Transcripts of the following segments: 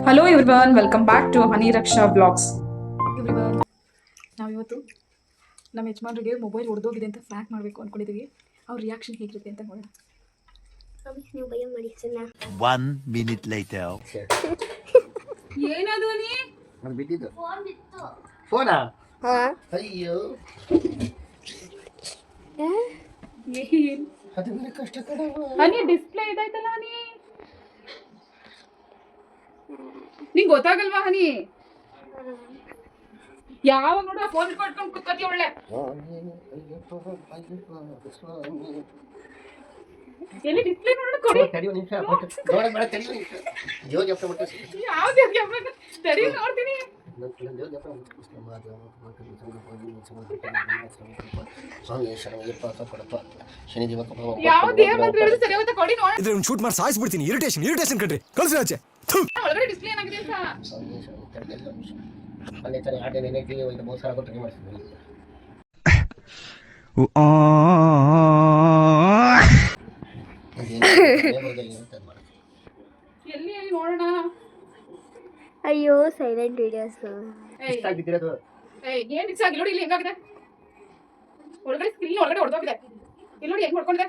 Hello everyone, welcome back to Honey Raksha blogs. Everyone, ನಾವಿವತ್ತು ನಮ್ಮ ಯಜಮಾನ್ರಿಗೆ mobile ಹೊಡೆದೋಗಿದೆ ಅಂತ ಫ್ರ್ಯಾಂಕ್ ಮಾಡಬೇಕು ಅಂದ್ಕೊಂಡಿದ್ದೀವಿ. ಅವ್ರ ರಿಯಾಕ್ಷನ್ ಹೇಗಿರುತ್ತೆ ಅಂತ ನೋಡೋಣ. ನೀವು ಭಯ ಮಾಡಿ ಸಣ್ಣ 1 minute later. ಏನದು ನೀ ಅದು ಬಿದ್ದಿದ್ದು ಫೋನಾ? ಹಾಂ ಅಯ್ಯೋ ಏನ್ ಅದು ಬೇರೆ ಕಷ್ಟ ಕಡ. ಹನಿ ಡಿಸ್ಪ್ಲೇ ಇದಾಯ್ತಲ್ಲ ಹನಿ, ನಿಂಗೆ ಗೊತ್ತಾಗಲ್ವಾ ಹನಿ? ಯಾವಾಗ ನೋಡು ಫೋನ್ ಇಟ್ಕೊಂಡು ಕುತ್ಕೋತಿ ಒಳ್ಳೆ. ಎಲ್ಲಿ ಡಿಸ್ಪ್ಲೇ ನೋಡೋಣ ಕೊಡಿ. ತಡಿಯೋ ನಿಮಿಷ ನೋಡ ಬೇಡ, ತಡಿಯೋ ನಿಮಿಷ. ಜೋಗಿ ಅಪ್ಪ ಮಟ್ಟ ಯಾವ್ದು ಸರಿ ನೋಡ್ತೀನಿ. ಯಾವ್ದು ಏನ್ ಮಾತ್ರ ಹೇಳಿದ್ರು ಸರಿ ಹೋಗುತ್ತೆ, ಕೊಡಿ ನೋಡ. ಇದ್ರೆ ಒಂದು ಶೂಟ್ ಮಾಡಿ ಸಾಯಿಸ್ಬಿಡ್ತೀನಿ. ಇರಿಟೇಷನ್ ಕಣ್ರಿ, ಕಳ್ಸಿ ಆಚೆ. ಒಳಗಡೆ ಡಿಸ್ಪ್ಲೇ ಏನಾಗಿದೆ ಅಂತ ಅಲ್ಲೇ ತಾನೆ ಆಟೆ ನೆನೆಗೆ ಒಂದು ಮೋಸ ಆಗೋ ಟ್ರೈ ಮಾಡ್ತಿದ್ವಿ. ಎಲ್ಲಿ ಎಲ್ಲಿ ನೋಡೋಣ. ಅಯ್ಯೋ ಸೈಲೆಂಟ್ ವಿಡಿಯೋಸ್ ಇಷ್ಟ ಆಗಿದ್ದಿರೋದು. ಏನ್ ಮಿಕ್ಸ್ ಆಗಿ ನೋಡಿ, ಇಲ್ಲಿ ಹೆಂಗಾಗಿದೆ ಒಳಗಡೆ ಸ್ಕ್ರೀನ್ ಒಳಗಡೆ ಹೊಡೆದೋಗಿದೆ. ಇಲ್ಲಿ ನೋಡಿ ಹೆಂಗ್ ಹೊಡ್ಕೊಂಡಿದೆ.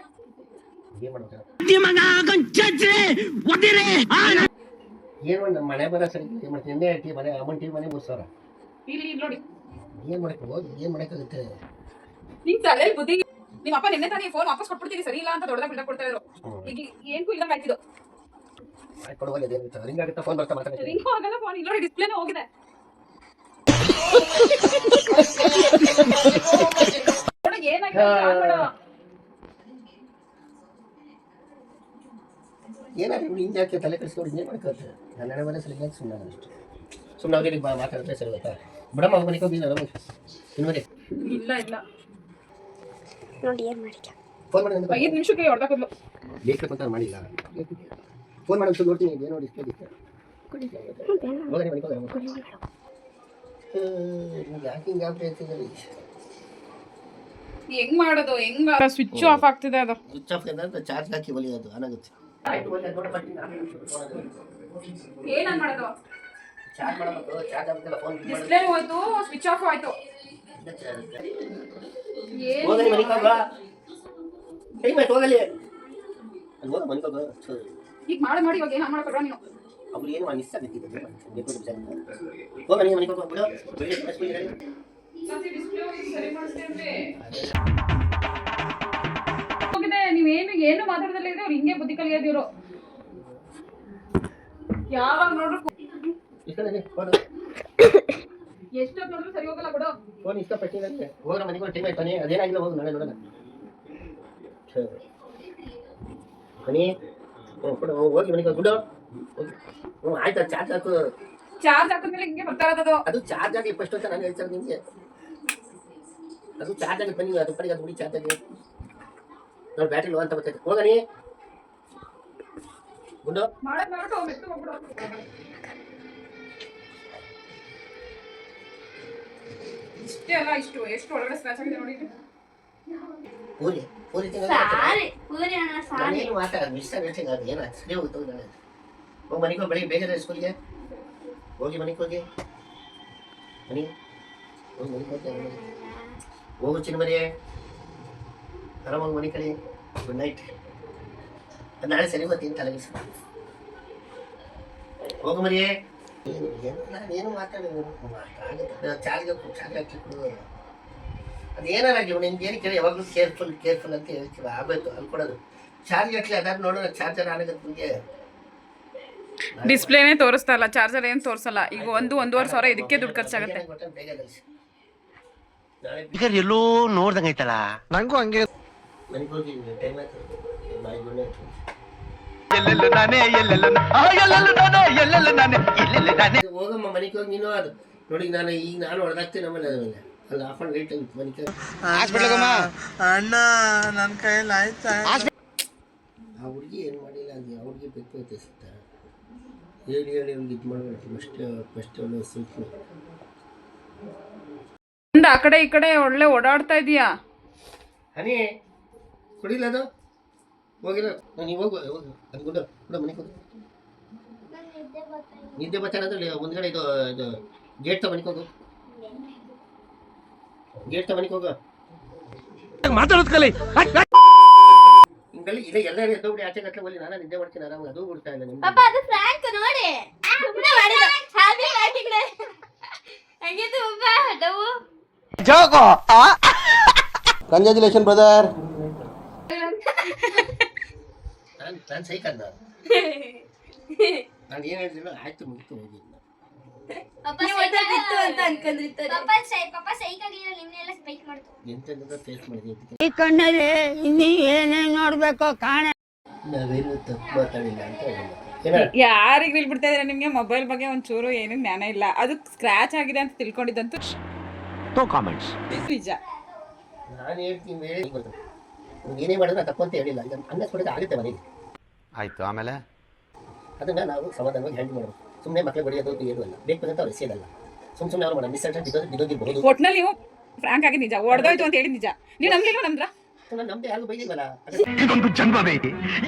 ಏನು ನಮ್ಮ ಮನೆ ಬರ ಸರಿ ಮಾಡ್ತೀನಿ. ನಿನ್ನೆ ಟಿ ಮನೆ ಅಮ್ಮನ ಟಿ ಮನೆ 3,000. ಇಲ್ಲಿ ನೋಡಿ ಏನು ಮಾಡಕ್ಕೆ ಹೋಗಿ ಏನು ಮಾಡೋಕ್ಕಾಗುತ್ತೆ? ನಿನ್ ತಲೆಯಲ್ಲಿ ಬುದ್ಧಿ. ನಿಮ್ಮ ಅಪ್ಪ ನಿನ್ನೆ ತಾನೇ ಫೋನ್ ವಾಪಸ್ ಕೊಟ್ಬಿಡ್ತೀನಿ ಸರಿ ಇಲ್ಲ ಅಂತ ದೊಡ್ಡದಾಗ ಬಿಲ್ಡಪ್ ಕೊಡ್ತಾ ಇದ್ರು. ಈಗ ಏನ್ಗೂ ಇಲ್ಲ ಆಯ್ತಿದ್ದು. ಕೊಡುವಲ್ಲ ಅದೇನು ರಿಂಗ್ ಆಗುತ್ತೆ, ಫೋನ್ ಬರ್ತಾ ಮಾತಾಡ್ತೀನಿ. ರಿಂಗ್ ಆಗಲ್ಲ ಫೋನ್. ಇಲ್ಲಿ ನೋಡಿ ಡಿಸ್ಪ್ಲೇನೇ ಹೋಗಿದೆ. ಏನಾಗಿದೆ ಏನಾದ್ರು ಇವ್ಳು ಹಿಂಗೆ ಯಾಕೆ ತಲೆ ಕೆಡಿಸ್ಕೊಂಡು ಹಿಂಗೆ ಮಾಡ್ಕೊಳ್ತಾರೆ? ನನ್ನ ಹಣೆ ಮನೆ ಸರಿ ಯಾಕೆ ಸುಮ್ಮನೆ ಅಷ್ಟು ಸುಮ್ಮನೆ ಅವ್ರಿಗೆ ಮಾತಾಡಿದ್ರೆ ಸರಿ ಗೊತ್ತಾ? ಬಿಡಮ್ಮ ಮನೆಗೆ ಹೋಗಿ ನಾನು ಇನ್ನೊಂದೇ ಇಲ್ಲ ಇಲ್ಲ ನೋಡಿ ಏನು ಮಾಡಿಕ ಫೋನ್ ಮಾಡಿ 5 ನಿಮಿಷಕ್ಕೆ ಹೊಡೆದಾಕದ್ಲು. ಬೇಕಂತ ಮಾಡಿಲ್ಲ. ಫೋನ್ ಮಾಡಿ ಒಂದು ನೋಡ್ತೀನಿ. ಏನೋ ಡಿಸ್ಪ್ಲೇ ಇತ್ತು. ಹೋಗಿ ಮನೆಗೆ ಹೋಗಿ ಯಾಕೆ ಹಿಂಗೆ ಆಗ್ತಾ ಇರ್ತಿದ್ದೀರಿ? ಹೆಂಗ್ ಮಾಡೋದು? ಹೆಂಗ್ ಸ್ವಿಚ್ ಆಫ್ ಆಗ್ತಿದೆ ಅದು. ಸ್ವಿಚ್ ಆಫ್ ಅಂದ್ರೆ ಚಾರ್ಜ್ ಹಾಕಿ ಒಲಿಯೋದು ಆನಾಗುತ್ತೆ. ಏನ್ ಮಾಡೋದು? ಚಾರ್ಜ್ ಮಾಡಬೇಕು. ಚಾರ್ಜ್ ಆಗುತ್ತಲ್ಲ ಫೋನ್. ಡಿಸ್ಪ್ಲೇ ಹೋಯ್ತು, ಸ್ವಿಚ್ ಆಫ್ ಆಯ್ತು. ಹೋಗಲಿ ಮನೆಗೆ ಹೋಗ. ಟೈಮ್ ಆಯ್ತು, ಹೋಗಲಿ. ಅಲ್ಲಿ ಹೋಗ ಮನೆಗೆ ಹೋಗ. ಈಗ ಮಾಡಿ ಇವಾಗ ಏನು ಮಾಡ್ಕೊಡ್ರ ನೀನು? ಅವ್ರು ಏನು ಮಿಸ್ ಆಗಿತ್ತು. ಹೋಗ ನೀವು ಮನೆಗೆ ಹೋಗ. ಬಿಡು ಹೋಗಿದೆ. ನೀವೇನು ಮಾತಾಡದಲ್ಲ ಇದ್ರೆ ಅವ್ರು ಹಿಂಗೆ ಬುದ್ಧಿ ಕಲಿಯೋದು ಇವರು. ಯಾವಾಗ ನೋಡ್ರು ಎಷ್ಟೊತ್ತು ನೋಡ್ರು ಸರಿ ಹೋಗಲ್ಲ ಬಿಡು. ಫೋನ್ ಇಷ್ಟಪಟ್ಟಿದ್ದಂತೆ ಹೋಗ್ರ ಮನೆಗೆ ಟೈಮ್ ಆಯ್ತಾನೆ. ಅದೇನಾಗಿಲ್ಲ, ಹೋಗಿ ನಾಳೆ ನೋಡೋಣ. ಮನಿ ಹೋಗಿ ಮನೆಗೆ ಬಿಡು. ಆಯ್ತಾ? ಚಾರ್ಜ್ ಹಾಕು. ಚಾರ್ಜ್ ಹಾಕಿದ್ಮೇಲೆ ಹಿಂಗೆ ಬರ್ತಾ ಇರೋದು. ಅದು ಚಾರ್ಜ್ ಆಗಿ ಫಸ್ಟ್ ಅಂತ ನಾನು ಹೇಳ್ತಾರೆ ನಿಮಗೆ. ಅದು ಚಾರ್ಜ್ ಆಗಿ ಬನ್ನಿ, ಅದು ಕಡೆಗೆ ಅದು ಬಿಡಿ. ಚಾರ್ಜ್ ಆಗಿ ನೋಡಿ ಬ್ಯಾಟ್ರಿ ಲೋ ಅಂತ ಬರ್ತೈತೆ. ಹೋಗನಿ ಗುಂಡು ಇಷ್ಟೇ ಅಲ್ಲ, ಎಷ್ಟು ಒಳಗಡೆ ಸ್ಕ್ರಾಚ್ ಆಗಿದೆ ನೋಡಿ. ಪೂರಿ ಪೂರಿ ಸಾರಿ ಪೂರಿ ಅಣ್ಣ ಸಾರಿ ಏನು ಮಾತಾಡ ಮಿಸ್ ಆಗಿ ಅದು ಏನು ಅಷ್ಟೇ ಹೋಗ್ತದೆ. ನಾಳೆ ಹೋಗಿ ಮನೆಗೆ ಹೋಗಿ. ಬೆಳಿಗ್ಗೆ ಬೇಗ ಸ್ಕೂಲ್ಗೆ ಹೋಗಿ ಮನೆಗೆ ಹೋಗಿ. ಮನೆ ಹೋಗಿ ಮನೆಗೆ ಹೋಗಿ ಹೋಗು ಚಿನ್ನ ಮರಿ. ಆರಾಮಾಗಿ ಮನೆ ಕಡೆ. Good night. ನಾಳೆ ಸರಿ ಬರ್ತೀನಿ ತಲೆಗೆ. ಹೋಗು ಮರಿ. ಏನು ಮಾತಾಡೋದು? ಚಾರ್ಜ್ ಹಾಕಿಕೊಡು. ಅದೇನಾಗಿ ನಿಮ್ಗೆ ಏನು ಕೇಳಿ ಯಾವಾಗಲೂ ಕೇರ್ಫುಲ್ ಅಂತ ಹೇಳ್ತೀವಿ. ಆಗೋಯ್ತು ಅನ್ಕೊಡೋದು. ಚಾರ್ಜ್ ಹಾಕಲಿ, ಅದಾದ ನೋಡೋಣ. ಚಾರ್ಜರ್ ಆಗುತ್ತೆ ನಿಮಗೆ. ಡಿಸ್ಪ್ಲೇನೇ ತೋರಿಸ್ತಾ ಇಲ್ಲ, ಚಾರ್ಜರ್ ಏನು ತೋರಿಸಲ್ಲ. ಈಗ 1-1.5 ಸಾವಿರ ಇದಕ್ಕೆ ದುಡ್ಡು ಖರ್ಚಾಗುತ್ತೆ. ಈಗ ಎಲ್ಲೋ ನೋಡ್ದಂಗೈತಲ್ಲ. ನಂಗೂ ಹಂಗೆ. ಮನೆಗೆ ಹೋಗಿ ಟೈಮ್ ಆಯ್ತು. ಹೋಗಮ್ಮ ಮನೆಗೆ ಹೋಗಿ. ನೀನು ಅದು ನೋಡಿ ನಾನು ಹೊಡೆದಾಗ್ತೀನಿ. ಆಮೇಲೆ ಅಲ್ಲ ಆಫ್ ಅಂಡ್ ವೇಟ್ ಮನೆಗೆ ಅಣ್ಣ ನನ್ನ ಕೈಯಲ್ಲಿ ಆಯ್ತಾ? ಆ ಹುಡುಗಿ ಏನು ಮಾಡಿಲ್ಲ. ಅದು ಆ ಹುಡುಗಿ ಬೇಕು ಸಿಗ್ತ ಹೇಳಿ ಒಂದು ಇದು ಮಾಡಬೇಕು. ಫಸ್ಟ್ ಒಳ್ಳೆ ಸಿಂಪಲ್. ಆ ಕಡೆ ಈ ಕಡೆ ಒಳ್ಳೆ ಓಡಾಡ್ತಾ ಇದೀಯಾ. ಹನಿ ಕುಡಿಲ್ಲ ಅದು. ಹೋಗಿಲ್ಲ ನೀವು ಹೋಗು. ಅದು ಗುಡ್ಡ ಮನೆಗೆ ಹೋಗಿ. ನಿದ್ದೆ ಬರ್ತಾನೆ ಅಂದ್ರೆ ಮುಂದ್ಗಡೆ ಇದು ಗೇಟ್ ತಗೊಂಡು ಹೋಗು. ಗೇಟ್ ತಗೊಂಡು ಹೋಗು. ಮಾತಾಡೋದ್ ಕಲಿ. ಹಿಂಗಲ್ಲಿ ಇದೆ ಎಲ್ಲರೂ ಎದ್ದೋಗ್ಬಿಡಿ ಆಚೆ ಕಟ್ಲೆ ಹೋಗಿ ನಾನು ನಿದ್ದೆ ಮಾಡ್ತೀನಿ ಆರಾಮಾಗಿ. ಅದು ಬಿಡ್ತಾ ಇಲ್ಲ ನಿಮ್ಗೆ. ಪಾಪ ಅದು ಫ್ರಾಂಕ್ ನೋಡಿ ಸುಮ್ಮನೆ ಮಾಡಿದ ಹ್ಯಾಪಿ ಬರ್ತ್ಡೇ ಹೆಂಗಿತ್ತು ಪಾಪ ಡವು ಜೋಕೋ. Congratulation brother. ನಾನು ಸೈಕ್ ಅಂದ. ನಾನು ಏನು ಹೇಳಿದ್ರು ಆಯ್ತು ಮುಗಿತು ಹೋಗಿ. ಬಿತ್ತು ಅಂತ ಅನ್ಕೊಂಡ್ರಿತ್ತು ಪಾಪ ಸೈಕಲ್ ನಿನ್ನೆಲ್ಲ ಸ್ಪೈಕ್ ಮಾಡ್ತು ಎಂತೆಂತ ಫೇಸ್ ಮಾಡಿದ್ವಿ. ಈ ಕಣ್ಣಲ್ಲಿ ಇನ್ನೀ ಏನೇನ್ ನೋಡ್ಬೇಕೋ ಕಾಣ. ನಾವೇನು ತಪ್ಪು ಮಾತಾಡಿಲ್ಲ ಅಂತ ಹೇಳಿಲ್ಲ. ಏನ ಯಾರಿಗೆ ನಿಲ್ಬಿಡ್ತಾ ಇದ್ರೆ ನಿಮಗೆ ಮೊಬೈಲ್ ಬಗ್ಗೆ ಒಂಚೂರು ಏನು ಜ್ಞಾನ ಇಲ್ಲ. ಅದು ಸ್ಕ್ರಾಚ್ ಆಗಿದೆ ಅಂತ ತಿಳ್ಕೊಂಡಿದ್ದಂತೂ ನೋ ಕಾಮೆಂಟ್ಸ್. ನಿಜ. ನಾನು ಹೇಳ್ತೀನಿ ಹೇಳಿ ಗೊತ್ತು. ಏನೇ ಮಾಡಿದ್ರೆ ನಾನು ತಪ್ಪು ಅಂತ ಹೇಳಿಲ್ಲ. ಈಗ ಅನ್ನ ಕೊಡೋದು ಆಗುತ್ತೆ ಮನೆಗೆ. ಆಯ್ತು, ಆಮೇಲೆ ಅದನ್ನ ನಾವು ಸಮಾಧಾನವಾಗಿ ಹ್ಯಾಂಡಲ್ ಮಾಡಬೇಕು. ಸುಮ್ಮನೆ ಮಕ್ಕಳು ಬಡಿಯೋದು ಏನು ಅಲ್ಲ. ಬೇಕು ಅಂತ ಅವ್ರು ಎಸೆಯೋದಲ್ಲ. ಸುಮ್ಮನೆ ಅವ್ರು ಮಾಡೋ ಮಿಸ್ಅಂಡರ್ಸ್ಟ್ಯಾಂಡ್ ಬಿದ್ದೋಗಿರ್ಬಹುದು. ಒಟ್ನಲ್ಲಿ ನೀವು ಫ್ರಾಂಕ್ ಆಗಿ ನಿಜ ಹೊಡೆದೋಯ್ತು ಅಂತ ಹೇಳಿ ನಿಜ. ನೀವು ನಂಬಲಿಲ್ಲ ನಮ್ದ್ರ ನಾನು ನಮ್ದು ಯಾರಿಗೂ ಬೈದಿಲ್ವಲ್ಲ. ಇದೊಂದು ಜನ್ಮವೇ,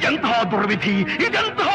ಎಂತಹ ದುರ್ವಿಧಿ, ಇದೆಂತಹ